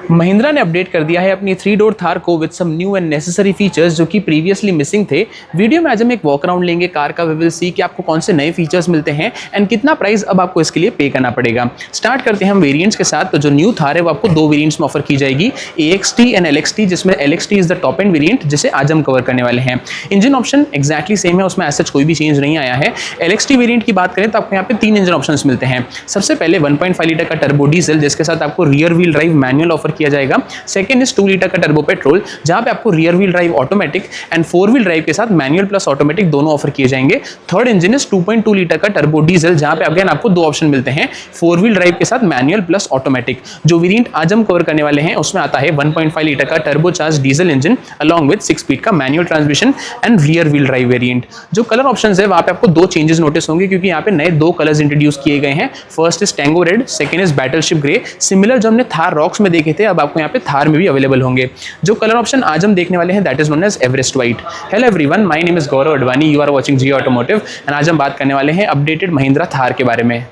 महिंद्रा ने अपडेट कर दिया है अपनी 3 डोर थार को with some new and necessary features जो कि प्रीवियसली मिसिंग थे। वीडियो में आज हम एक वॉक अराउंड लेंगे कार का, वी विल सी कि आपको कौन से नए फीचर्स मिलते हैं एंड कितना प्राइस अब आपको इसके लिए पे करना पड़ेगा। स्टार्ट करते हैं हम वेरिएंट्स के साथ। तो जो न्यू थार है वो आपको 2 वेरिएंट्स में ऑफर की जाएगी, AXT एंड LXT, जिसमें LXT is the top end variant जिसे आज हम कवर करने वाले हैं। इंजन ऑप्शन एक्जैक्टली सेम है, उसमें ऐसा कोई भी चेंज नहीं आया है। LXT वेरिएंट की बात करें तो आपको यहाँ पे 3 इंजन ऑप्शंस मिलते हैं। सबसे पहले 1.5 लीटर का टर्बो डीजल जिसके साथ आपको rear wheel drive manual offer किया जाएगा। सेकेंड इज 2 लीटर का टर्बो पेट्रोल जहां पे आपको rear wheel drive automatic and 4 wheel drive के साथ मैनुअल प्लस ऑटोमेटिक दोनों ऑफर किए जाएंगे। थर्ड इंजन इज 2.2 लीटर का टर्बो डीजल जहां पे अगेन आपको 2 ऑप्शन मिलते हैं, 4 व्हील ड्राइव के साथ मैनुअल प्लस ऑटोमेटिक। जो वेरिएंट आज हम कवर करने वाले हैं उसमें आता है 1.5 लीटर का turbo charge diesel engine along with 6 speed का manual transmission and rear wheel drive variant. जो कलर ऑप्शंस है वहां पे आपको 2 चेंजेस नोटिस होंगे क्योंकि यहाँ पे नए 2 कलर्स इंट्रोड्यूस किए गए हैं। First is tango red, second is battleship grey. Similar जो हमने थार रॉक्स में देखे थे अब आपको यहाँ पे थार में भी अवेलेबल होंगे। जो कलर ऑप्शन आज हम देखने वाले हैं that is known as Everest white. Hello everyone, my name is Gaurav Advani, you are watching Jio automotive एंड आज हम बात करने वाले हैं अपडेटेड महिंद्रा थार के बारे में।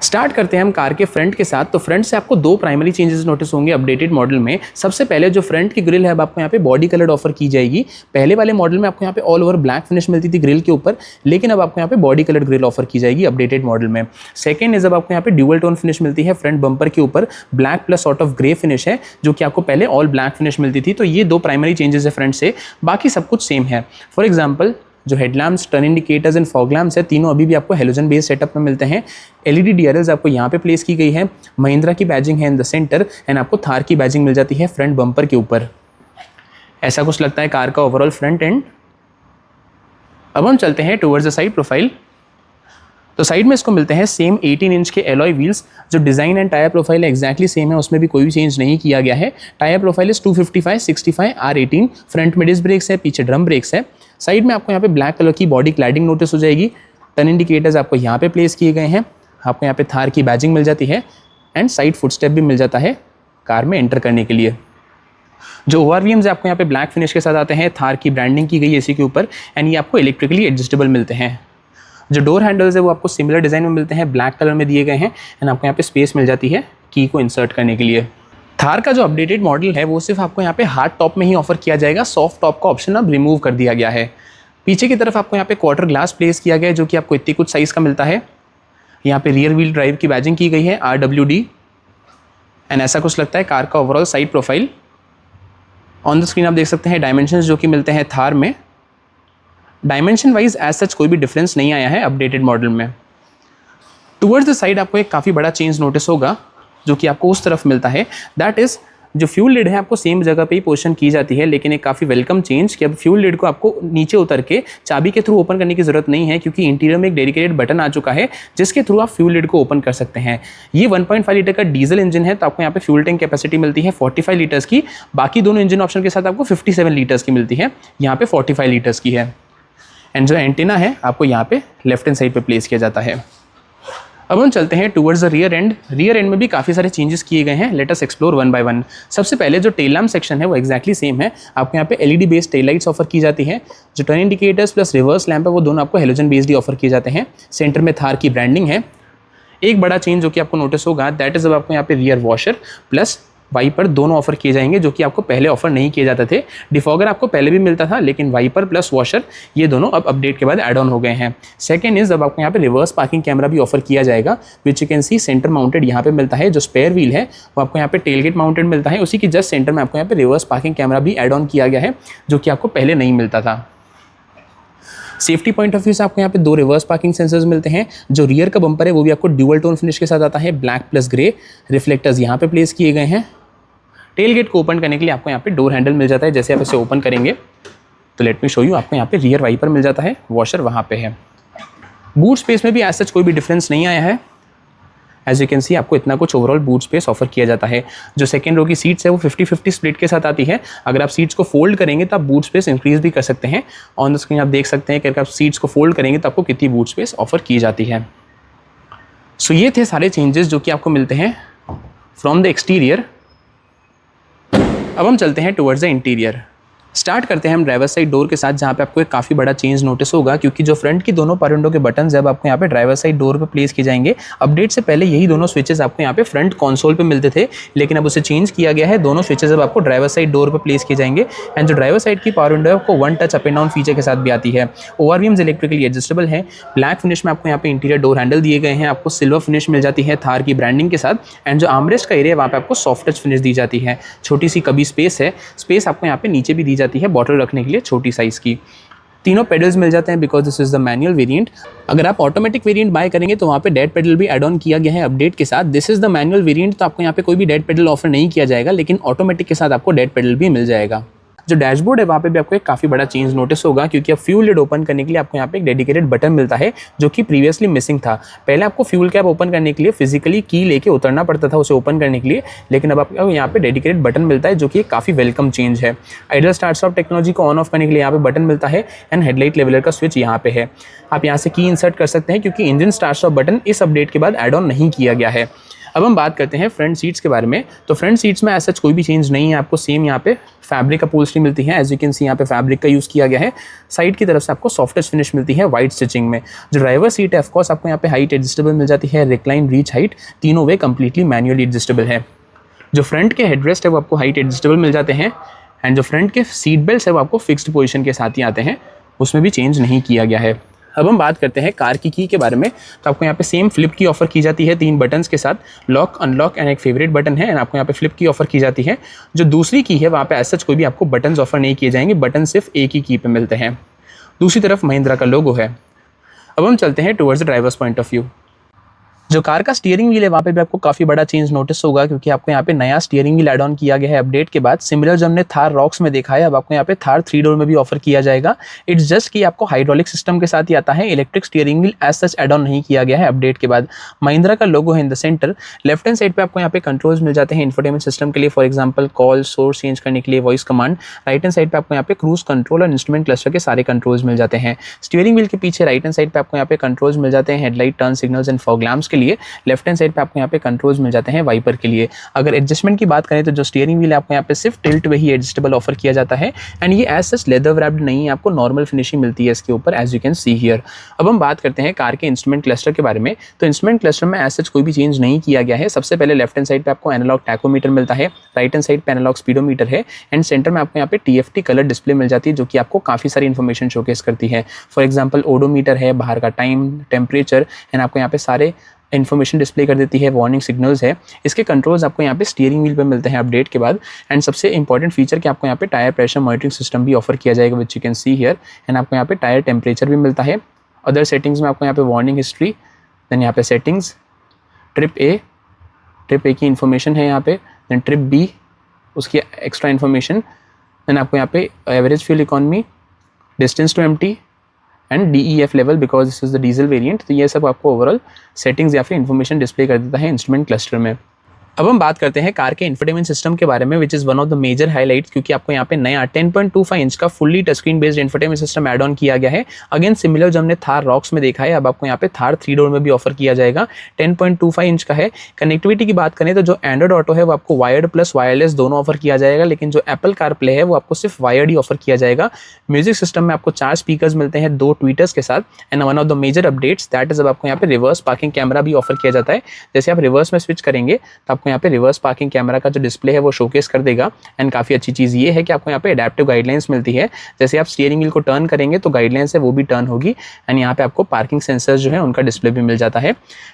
स्टार्ट करते हैं हम कार के फ्रंट के साथ। तो फ्रंट से आपको 2 प्राइमरी चेंजेस नोटिस होंगे अपडेटेड मॉडल में। सबसे पहले जो फ्रंट की ग्रिल है अब आपको यहाँ पे बॉडी कलर्ड ऑफर की जाएगी। पहले वाले मॉडल में आपको यहाँ पे ऑल ओवर ब्लैक फिनिश मिलती थी ग्रिल के ऊपर, लेकिन अब आपको यहाँ पे बॉडी कलर्ड ग्रिल ऑफर की जाएगी अपडेटेड मॉडल में। सेकंड इज अब आपको यहाँ पे ड्यूअल टोन फिनिश मिलती है फ्रंट बम्पर के ऊपर, black plus sort of grey finish है जो कि आपको पहले ऑल ब्लैक फिनिश मिलती थी। तो ये 2 प्राइमरी चेंजेस है फ्रंट से, बाकी सब कुछ सेम है। फॉर एग्जाम्पल जो headlamps, turn indicators and fog lamps है तीनों अभी भी आपको हेलोजन बेस्ड सेटअप में मिलते हैं। LED DRLs आपको यहाँ पे प्लेस की गई है। महिंद्रा की बैजिंग है इन द सेंटर एंड आपको थार की बैजिंग मिल जाती है फ्रंट बम्पर के ऊपर। ऐसा कुछ लगता है कार का ओवरऑल फ्रंट एंड। अब हम चलते हैं टुवर्ड्स द साइड प्रोफाइल। तो साइड में इसको मिलते हैं सेम 18 इंच के एलॉय व्हील्स। जो डिज़ाइन एंड टायर प्रोफाइल है एक्जैक्टली सेम है, उसमें भी कोई भी चेंज नहीं किया गया है। Tyre profile is 255 65 R18। Front में डिस्क ब्रेक्स है, पीछे ड्रम ब्रेक्स है। साइड में आपको यहाँ पे ब्लैक कलर की बॉडी क्लैडिंग नोटिस हो जाएगी। टर्न इंडिकेटर्स आपको यहाँ पे प्लेस किए गए हैं। आपको यहाँ पे थार की बैजिंग मिल जाती है एंड साइड फुटस्टेप भी मिल जाता है कार में एंटर करने के लिए। जो ORVMs आपको यहाँ पे ब्लैक फिनिश के साथ आते हैं, थार की ब्रांडिंग की गई है इसी के ऊपर एंड ये आपको इलेक्ट्रिकली एडजस्टेबल मिलते हैं। जो डोर हैंडल्स है वो आपको सिमिलर डिज़ाइन में मिलते हैं, ब्लैक कलर में दिए गए हैं एंड आपको यहाँ पे स्पेस मिल जाती है की को इंसर्ट करने के लिए। थार का जो अपडेटेड मॉडल है वो सिर्फ आपको यहाँ पे हार्ड टॉप में ही ऑफर किया जाएगा, सॉफ्ट टॉप का ऑप्शन अब रिमूव कर दिया गया है। पीछे की तरफ आपको यहाँ पे क्वार्टर ग्लास प्लेस किया गया है जो कि आपको इतनी कुछ साइज़ का मिलता है। यहाँ पे रियर व्हील ड्राइव की बैजिंग की गई है RWD एंड ऐसा कुछ लगता है कार का overall side profile. On the screen आप देख सकते हैं डायमेंशंस जो कि मिलते हैं थार में। डायमेंशन वाइज एज सच कोई भी डिफरेंस नहीं आया है अपडेटेड मॉडल में। टुवर्ड्स द साइड आपको एक काफ़ी बड़ा चेंज नोटिस होगा जो कि आपको उस तरफ मिलता है। दैट इज़ जो फ्यूल लिड है आपको सेम जगह पे ही पोजीशन की जाती है, लेकिन एक काफ़ी वेलकम चेंज कि अब फ्यूल लिड को आपको नीचे उतर के चाबी के थ्रू ओपन करने की ज़रूरत नहीं है क्योंकि इंटीरियर में एक डेडिकेटेड बटन आ चुका है जिसके थ्रू आप फ्यूल लिड को ओपन कर सकते हैं। ये 1.5 लीटर का डीजल इंजन है तो आपको यहाँ पे फ्यूल टैंक कैपेसिटी मिलती है 45 लीटर्स की। बाकी दोनों इंजन ऑप्शन के साथ आपको 57 लीटर्स की मिलती है, यहाँ पे 45 लीटर्स की है। एंड जो एंटीना है आपको यहाँ पे लेफ्ट हैंड साइड पे प्लेस किया जाता है। अब हम चलते हैं towards the rear and. Rear and में भी काफ़ी सारे चेंजेस किए गए हैं, let us explore one by one. सबसे पहले जो टेल लैम्प सेक्शन है वो एक्जैक्टली सेम है। आपको यहाँ पे LED based tail lights offer की जाती है। जो turn indicators plus reverse lamp है वो दोनों आपको हेलोजन बेस्ड ही ऑफर किए जाते हैं। सेंटर में थार की ब्रांडिंग है। एक बड़ा चेंज जो कि आपको नोटिस होगा दैट इज अब आपको यहाँ पे रियर वॉशर प्लस वाइपर दोनों ऑफर किए जाएंगे जो कि आपको पहले ऑफर नहीं किए जाते थे। डिफॉगर आपको पहले भी मिलता था लेकिन वाइपर प्लस वॉशर ये दोनों अब अपडेट के बाद ऐड ऑन हो गए हैं। सेकंड इज अब आपको यहाँ पे रिवर्स पार्किंग कैमरा भी ऑफर किया जाएगा which you can see centre mounted यहाँ पे मिलता है। जो स्पेयर व्हील है वो आपको यहाँ पे टेलगेट माउंटेड मिलता है, उसी की जस्ट सेंटर में आपको यहाँ पे रिवर्स पार्किंग कैमरा भी ऐड ऑन किया गया है जो कि आपको पहले नहीं मिलता था। सेफ्टी पॉइंट ऑफ व्यू से आपको यहाँ पे 2 रिवर्स पार्किंग सेंसर्स मिलते हैं। जो रियर का बम्पर है वो भी आपको ड्यूअल टोन फिनिश के साथ आता है, ब्लैक प्लस ग्रे। रिफ्लेक्टर्स यहाँ पे प्लेस किए गए हैं। टेल गेट को ओपन करने के लिए आपको यहाँ पे डोर हैंडल मिल जाता है। जैसे आप इसे ओपन करेंगे तो लेट मी शो यू, आपको यहाँ पे रियर वाइपर मिल जाता है, वॉशर वहाँ पे है। बूट स्पेस में भी एज सच कोई भी डिफरेंस नहीं आया है। एज यू कैन सी आपको इतना कुछ ओवरऑल बूट स्पेस ऑफर किया जाता है। जो सेकेंड रो की सीट्स है वो 50-50 स्प्लिट के साथ आती है। अगर आप सीट्स को फोल्ड करेंगे तो आप बूट स्पेस इंक्रीज भी कर सकते हैं। ऑन द स्क्रीन आप देख सकते हैं कि अगर आप सीट्स को फोल्ड करेंगे तो आपको कितनी बूट स्पेस ऑफर की जाती है। सो ये थे सारे चेंजेस जो कि आपको मिलते हैं फ्रॉम द एक्सटीरियर। अब हम चलते हैं टुवर्ड्स द इंटीरियर। स्टार्ट करते हैं हम ड्राइवर साइड डोर के साथ, जहाँ पे आपको एक काफ़ी बड़ा चेंज नोटिस होगा, क्योंकि जो फ्रंट की दोनों पावर विंडो के बटन जब आपको यहाँ पे ड्राइवर साइड डोर पे प्लेस किए जाएंगे, अपडेट से पहले यही दोनों स्विचेस आपको यहाँ पे फ्रंट कंसोल पे मिलते थे, लेकिन अब उसे चेंज किया गया है। दोनों स्विचेस अब आपको ड्राइवर साइड डोर पे प्लेस किए जाएंगे। एंड जो ड्राइवर साइड की पावर विंडो है आपको one touch up and down feature के साथ भी आती है। ओआरवीएम्स इलेक्ट्रिकली एडजस्टेबल है। ब्लैक फिनिश में आपको यहाँ पे इंटीरियर डोर हैंडल दिए गए हैं। आपको सिल्वर फिनिश मिल जाती है थार की ब्रांडिंग के साथ। एंड जो आर्मरेस्ट का एरिया है वहाँ पे आपको सॉफ्ट टच फिनिश दी जाती है। छोटी सी कभी स्पेस है, स्पेस आपको यहाँ पे नीचे भी दी जाती है बॉटल रखने के लिए छोटी साइज़ की। तीनों पेडल्स मिल जाते हैं because this is the manual variant. अगर आप ऑटोमेटिक वेरिएंट बाय करेंगे तो वहाँ पे डेड पेडल भी ऐड ऑन किया गया है अपडेट के साथ। This is the manual variant, तो आपको यहाँ पे कोई भी डेड पेडल ऑफर नहीं किया जाएगा, लेकिन ऑटोमेटिक के साथ आपको डेड पेडल भी मिल जाएगा। जो डैशबोर्ड है वहाँ पे भी आपको एक काफ़ी बड़ा चेंज नोटिस होगा, क्योंकि अब फ्यूल लिड ओपन करने के लिए आपको यहाँ पे एक डेडिकेटेड बटन मिलता है, जो कि प्रीवियसली मिसिंग था। पहले आपको फ्यूल कैप ओपन करने के लिए फिजिकली की लेके उतरना पड़ता था उसे ओपन करने के लिए, लेकिन अब आपको यहाँ पे डेडिकेटेड बटन मिलता है, जो कि एक काफ़ी वेलकम चेंज है। आइडल स्टार्ट स्टॉप टेक्नोलॉजी को ऑन ऑफ करने के लिए यहाँ पे बटन मिलता है। एंड हेडलाइट लेवलर का स्विच यहाँ पे है। आप यहाँ से की इंसर्ट कर सकते हैं, क्योंकि इंजन स्टार्ट स्टॉप बटन इस अपडेट के बाद ऐड ऑन नहीं किया गया है। अब हम बात करते हैं फ्रंट सीट्स के बारे में। तो फ्रंट सीट्स में ऐसा कोई भी चेंज नहीं है। आपको सेम यहाँ पे फैब्रिक अपहोल्स्ट्री मिलती है। एज यू कैन सी यहाँ पे फैब्रिक का यूज़ किया गया है। साइड की तरफ से आपको सॉफ्टेस्ट फिनिश मिलती है वाइट स्टिचिंग में। जो ड्राइवर सीट है ऑफकोर्स आपको यहाँ पे हाइट एडजस्टेबल मिल जाती है, रिक्लाइन, रीच हाइट तीनों वे कंप्लीटली मैनुअली एडजस्टेबल है। जो फ्रंट के हेडरेस्ट है वो आपको हाइट एडजस्टेबल मिल जाते हैं। एंड जो फ्रंट के सीट बेल्ट है वो आपको फिक्स्ड पोजीशन के साथ ही आते हैं, उसमें भी चेंज नहीं किया गया है। अब हम बात करते हैं कार की के बारे में। तो आपको यहाँ पे सेम फ्लिप की ऑफर की जाती है 3 बटन्स के साथ, लॉक, अनलॉक एंड एक फेवरेट बटन है। एंड आपको यहाँ पे फ्लिप की ऑफर की जाती है। जो दूसरी की है वहाँ पे ऐसा कोई भी आपको बटन्स ऑफर नहीं किए जाएंगे, बटन सिर्फ एक ही की पे मिलते हैं। दूसरी तरफ महिंद्रा का लोगो है। अब हम चलते हैं towards the drivers point of view. जो कार का स्टीयरिंग व्हील है वहाँ पे भी आपको काफ़ी बड़ा चेंज नोटिस होगा, क्योंकि आपको यहाँ पे नया स्टीयरिंग व्हील ऐड ऑन किया गया है अपडेट के बाद। सिमिलर जो हमने थार रॉक्स में देखा है, अब आपको यहाँ पे थार 3 डोर में भी ऑफर किया जाएगा। इट्स जस्ट कि आपको हाइड्रोलिक सिस्टम के साथ ही आता है, electric steering wheel as such add on नहीं किया गया है अपडेट के बाद। महिंद्रा का लोगो है in the centre. Left hand side पे आपको यहाँ पे कंट्रोल्स मिल जाते हैं इंफोटेनमेंट सिस्टम के लिए, for example call, source change करने के लिए, voice command. Right hand side पे आपको यहाँ पे क्रूज कंट्रोल और इंस्ट्रूमेंट क्लस्टर के सारे कंट्रोल्स मिल जाते हैं। स्टीयरिंग व्हील के पीछे राइट हैंड साइड पे आपको यहाँ पे कंट्रोल्स मिल जाते हैं headlight, turn signals and fog lamps के लिए। लेफ्ट हैंड साइड पे आपको यहाँ पे कंट्रोल्स मिल जाते हैं वाइपर के लिए। अगर एडजस्टमेंट की बात करें तो जो स्टीयरिंग व्हील है आपको यहाँ पे सिर्फ टिल्ट में ही एडजस्टेबल ऑफर किया जाता है। एंड ये एज सच लेदर रैप्ड नहीं है, आपको नॉर्मल फिनिशिंग मिलती है इसके ऊपर, as you can see here. अब हम बात करते हैं कार के इंस्ट्रूमेंट क्लस्टर के बारे में। तो इंस्ट्रूमेंट क्लस्टर में एज सच कोई भी चेंज नहीं किया गया है। सबसे पहले लेफ्ट हैंड साइड पे आपको एनालॉग टैकोमीटर मिलता है, राइट हैंड साइड पे एनालॉग स्पीडोमीटर है। एंड सेंटर में आपको यहाँ पे TFT कलर डिस्प्ले मिल जाती है, जो कि आपको काफ़ी सारी इन्फॉर्मेशन शोकेस करती है। फॉर एग्जाम्पल ओडोमीटर है, बाहर का टाइम, टेम्परेचर, एंड आपको यहाँ पे सारे इन्फॉर्मेशन डिस्प्ले कर देती है। वार्निंग सिग्नल्स है। इसके कंट्रोल्स आपको यहाँ पे स्टीयरिंग व्हील पे मिलते हैं अपडेट के बाद। एंड सबसे इंपॉर्टेंट फीचर कि आपको यहाँ पे टायर प्रेशर मॉनिटरिंग सिस्टम भी ऑफर किया जाएगा, which you can see here. And आपको यहाँ पे टायर टेम्परेचर भी मिलता है। अदर सेटिंग्स में आपको यहाँ पे वार्निंग हिस्ट्री, देन यहाँ पे सेटिंग्स, ट्रिप ए की इन्फॉर्मेशन है यहाँ पे, देन ट्रिप B उसकी एक्स्ट्रा इन्फॉर्मेशन, देन आपको यहाँ पे average fuel economy, distance to empty and DEF level because this is the diesel variant. तो ये सब आपको ओवरऑल सेटिंग्स या फिर इन्फॉर्मेशन डिस्प्ले कर देता है इंस्ट्रूमेंट क्लस्टर में। अब हम बात करते हैं कार के इंफोटेनमेंट सिस्टम के बारे में, which is one of the major highlights, क्योंकि आपको यहाँ पे नया 10.25 इंच का fully touch screen based infotainment system add on किया गया है। अगेन सिमिलर जो हमने थार रॉक्स में देखा है, अब आपको यहाँ पे थार 3 डोर में भी ऑफर किया जाएगा। 10.25 इंच का है। कनेक्टिविटी की बात करें तो जो एंड्रॉइड ऑटो है वो आपको वायर्ड प्लस वायरलेस दोनों ऑफर किया जाएगा, लेकिन जो एप्पल कार प्ले है वो आपको सिर्फ वायर्ड ही ऑफर किया जाएगा। म्यूजिक सिस्टम में आपको 4 स्पीकर्स मिलते हैं 2 ट्वीटर्स के साथ। And one of the major updates that is अब आपको यहाँ पे रिवर्स पार्किंग कैमरा भी ऑफर किया जाता है। जैसे आप रिवर्स में स्विच करेंगे तो आपको यहाँ पे रिवर्स पार्किंग कैमरा का जो डिस्प्ले है वो शोकेस कर देगा। एंड काफ़ी अच्छी चीज़ ये है कि आपको यहाँ पे एडेप्टिव गाइडलाइंस मिलती है। जैसे आप स्टीयरिंग व्हील को टर्न करेंगे तो गाइडलाइंस है वो भी टर्न होगी। एंड यहाँ पे आपको पार्किंग सेंसर्स जो है उनका डिस्प्ले भी मिल जाता है।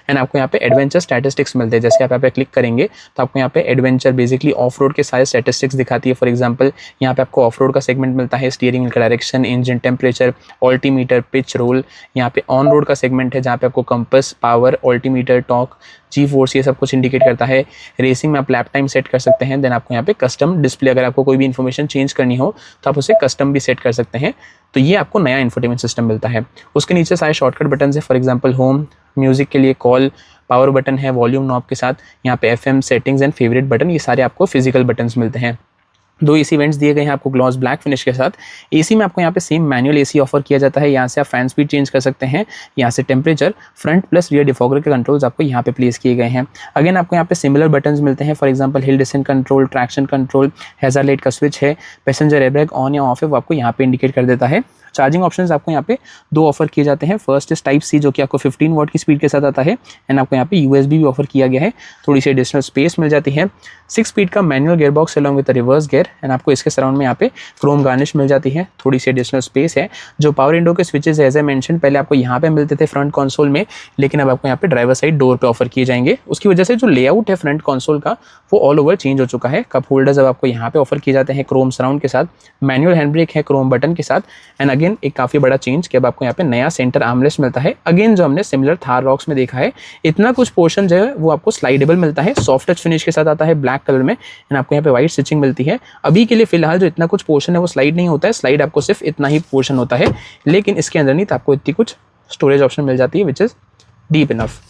एंड आपको यहाँ पे एडवेंचर स्टैटिस्टिक्स मिलते हैं। जैसे आप यहाँ पे क्लिक करेंगे तो आपको यहाँ पे एडवेंचर बेसिकली ऑफ रोड के सारे स्टैटिस्टिक्स दिखाती है। फॉर एग्जाम्पल यहाँ पे आपको ऑफ रोड का सेगमेंट मिलता है, स्टीयरिंग व्हील का direction, engine temperature, altimeter, pitch, roll. यहाँ पे ऑन रोड का सेगमेंट है जहाँ पे आपको कंपस, पावर, ऑल्टीमीटर, टॉर्क, जी फोर्स ये सब कुछ इंडिकेट करता है। रेसिंग में आप लैप टाइम सेट कर सकते हैं। देन आपको यहाँ पे कस्टम डिस्प्ले, अगर आपको कोई भी इन्फॉर्मेशन चेंज करनी हो तो आप उसे कस्टम भी सेट कर सकते हैं। तो ये आपको नया इंफोटेनमेंट सिस्टम मिलता है। उसके नीचे सारे शॉर्टकट बटन है, फॉर एग्जाम्पल होम, म्यूजिक के लिए कॉल, पावर बटन है, वॉल्यूम नॉब के साथ, यहाँ पे FM settings and favourite button, ये सारे आपको फिजिकल बटन्स मिलते हैं। दो एसी वेंट्स दिए गए हैं आपको ग्लॉस ब्लैक फिनिश के साथ। एसी में आपको यहाँ पे सेम मैनुअल एसी ऑफर किया जाता है। यहाँ से आप फैन स्पीड चेंज कर सकते हैं, यहाँ से temperature, front plus rear defogger के कंट्रोल्स आपको यहाँ पे प्लेस किए गए हैं। अगेन आपको यहाँ पे सिमिलर बटन्स मिलते हैं, for example hill descent control, traction control, hazard light का स्विच है, पैसेंजर एयरबैग ऑन या ऑफ है वो आपको यहाँ पे इंडिकेट कर देता है। चार्जिंग ऑप्शंस आपको यहाँ पे दो ऑफर किए जाते हैं। फर्स्ट इस टाइप सी जो कि आपको 15 वॉट की स्पीड के साथ आता है, एंड आपको यहाँ पे यूएसबी भी ऑफर किया गया है, थोड़ी सी एडिशनल स्पेस मिल जाती है। 6 स्पीड का manual gear box along with reverse gear, and आपको इसके सराउंड में यहाँ पे क्रोम गार्निश मिल जाती है, थोड़ी सी एडिशनल स्पेस है। जो पावर विंडो के स्विचेस एज ए मेंशन पहले आपको यहाँ पे मिलते थे फ्रंट कंसोल में, लेकिन अब आपको यहाँ पे ड्राइवर साइड डोर पे ऑफर किए जाएंगे। उसकी वजह से जो लेआउट है फ्रंट कंसोल का वो ऑल ओवर चेंज हो चुका है। कप होल्डर्स अब आपको यहाँ पे ऑफर किए जाते हैं क्रोम सराउंड के साथ, मैनुअल हैंड ब्रेक है क्रोम बटन के साथ, एंड अगेन एक काफी बड़ा चेंज कि अब आपको यहाँ पे नया सेंटर आर्मरेस्ट मिलता है। अगेन जो हमने सिमिलर थार रॉक्स में देखा है, इतना कुछ पोर्शन जो है वो आपको स्लाइडेबल मिलता है, सॉफ्ट टच फिनिश के साथ आता है ब्लैक कलर में, एंड आपको यहाँ पे वाइट स्टिचिंग मिलती है। अभी के लिए फिलहाल जो इतना कुछ पोर्शन है वो स्लाइड नहीं होता है, स्लाइड आपको सिर्फ इतना ही पोर्शन होता है, लेकिन इसके अंदर आपको इतनी कुछ स्टोरेज ऑप्शन मिल जाती है विच इज डीप इनफ।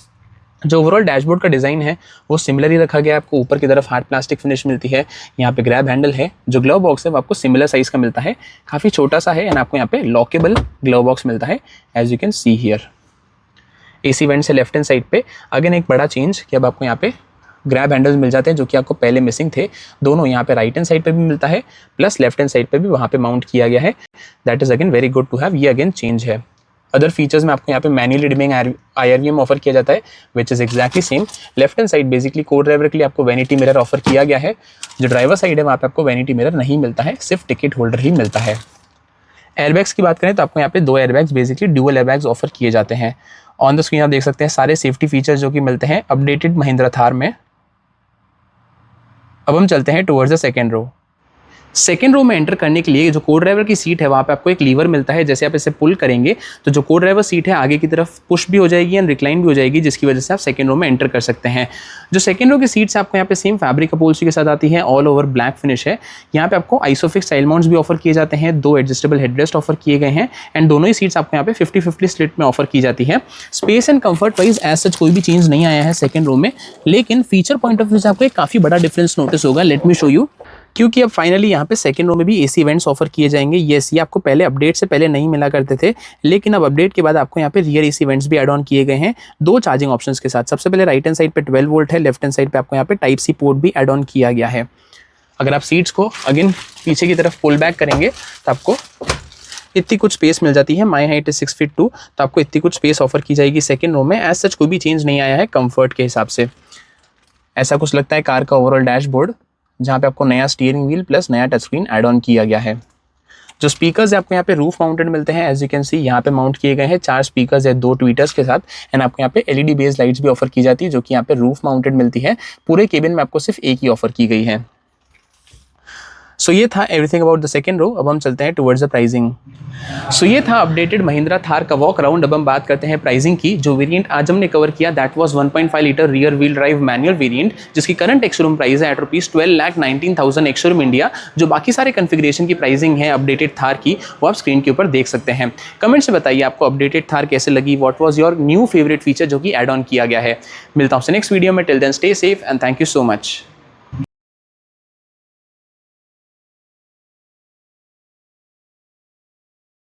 जो ओवरऑल डैशबोर्ड का डिज़ाइन है वो सिमिलर ही रखा गया है। आपको ऊपर की तरफ हार्ड प्लास्टिक फिनिश मिलती है, यहाँ पे ग्रैब हैंडल है। जो ग्लव बॉक्स है वो आपको सिमिलर साइज का मिलता है, काफ़ी छोटा सा है, एंड आपको यहाँ पे लॉकेबल ग्लव बॉक्स मिलता है as you can see here. AC vent से लेफ्ट हैंड साइड पे अगेन एक बड़ा चेंज कि अब आपको यहाँ पे ग्रैब हैंडल्स मिल जाते हैं जो कि आपको पहले मिसिंग थे। दोनों यहाँ पे राइट हैंड साइड पे भी मिलता है, प्लस लेफ्ट हैंड साइड पे भी वहाँ पे माउंट किया गया है। That is again very good to have. ये अगेन चेंज है। अदर फीचर्स में आपको यहाँ पे मैनुअली डिमिंग IRVM ऑफर किया जाता है which is exactly same. Left hand side basically को ड्राइवर के लिए आपको वैनिटी मिरर ऑफर किया गया है। जो ड्राइवर साइड है वहाँ पे आपको वैनिटी मिरर नहीं मिलता है, सिर्फ टिकट होल्डर ही मिलता है। एयरबैग्स की बात करें तो आपको यहाँ पे दो airbags basically dual airbags offer किए जाते हैं। ऑन द स्क्रीन आप देख सकते हैं सारे सेफ्टी फीचर्स जो कि मिलते हैं अपडेटेड महिंद्रा थार में। अब हम चलते हैं towards the second row. Second row में एंटर करने के लिए जो को ड्राइवर की सीट है वहाँ पे आपको एक लीवर मिलता है। जैसे आप इसे पुल करेंगे तो जो को ड्राइवर सीट है आगे की तरफ पुश भी हो जाएगी एंड रिक्लाइन भी हो जाएगी, जिसकी वजह से आप सेकेंड रो में एंटर कर सकते हैं। जो सेकेंड रो की सीट्स आपको यहाँ पे सेम फैब्रिक अपहोल्स्ट्री के साथ आती है, ऑल ओवर ब्लैक फिनिश है। यहाँ पे आपको आइसोफिक्स साइड माउंट्स भी ऑफर किए जाते हैं, दो एडजस्टेबल हेडरेस्ट ऑफर किए गए हैं, एंड दोनों ही सीट्स आपको यहाँ पे 50-50 स्प्लिट में ऑफर की जाती है। Space and comfort wise as such कोई भी चेंज नहीं आया है सेकेंड रो में, लेकिन फीचर पॉइंट ऑफ व्यू से आपको एक काफी बड़ा डिफरेंस नोटिस होगा। Let me show you. क्योंकि अब फाइनली यहाँ पे सेकेंड रो में भी एसी इवेंट्स ऑफर किए जाएंगे। येस, ये आपको पहले अपडेट से पहले नहीं मिला करते थे, लेकिन अब अपडेट के बाद आपको यहाँ पे रियर एसी इवेंट्स भी एड ऑन किए गए हैं दो चार्जिंग ऑप्शंस के साथ। सबसे पहले राइट हैंड साइड पे 12 वोल्ट है, लेफ्ट हैंड साइड पे आपको यहाँ पे टाइप सी पोर्ट भी एड ऑन किया गया है। अगर आप सीट्स को अगेन पीछे की तरफ पुल बैक करेंगे तो आपको इतनी कुछ स्पेस मिल जाती है। माई हाइट इज 6 फीट 2, तो आपको इतनी कुछ स्पेस ऑफर की जाएगी सेकेंड रो में। एज सच कोई भी चेंज नहीं आया है कंफर्ट के हिसाब से। ऐसा कुछ लगता है कार का ओवरऑल डैशबोर्ड, जहाँ पे आपको नया स्टीयरिंग व्हील प्लस नया टच स्क्रीन एड ऑन किया गया है। जो स्पीकर्स है आपको यहाँ पे रूफ माउंटेड मिलते हैं, एज यू कैन सी यहाँ पे माउंट किए गए हैं 4 स्पीकर्स है 2 ट्वीटर्स के साथ, एंड आपको यहाँ पे LED बेस लाइट्स भी ऑफर की जाती है जो कि यहाँ पे रूफ माउंटेड मिलती है। पूरे केबिन में आपको सिर्फ एक ही ऑफर की गई है। सो ये था everything about the second row. अब हम चलते हैं टुवर्ड्स द प्राइसिंग। सो ये था अपडेटेड महिंद्रा थार का वॉक अराउंड। अब हम बात करते हैं प्राइसिंग की। जो वेरिएंट आज हमने कवर किया that was 1.5 litre rear wheel drive manual variant, जिसकी करंट एक्स-शोरूम प्राइस है एट ₹12,19,000 एक्स-शोरूम इंडिया। जो बाकी सारे कॉन्फ़िगरेशन की प्राइसिंग है अपडेटेड थार की वो आप स्क्रीन के ऊपर देख सकते हैं। कमेंट से बताइए आपको अपडेटेड थार कैसे लगी, what was your new favourite feature जो कि एड ऑन किया गया है। मिलता हूँ नेक्स्ट वीडियो में। Till then stay safe and thank you so much.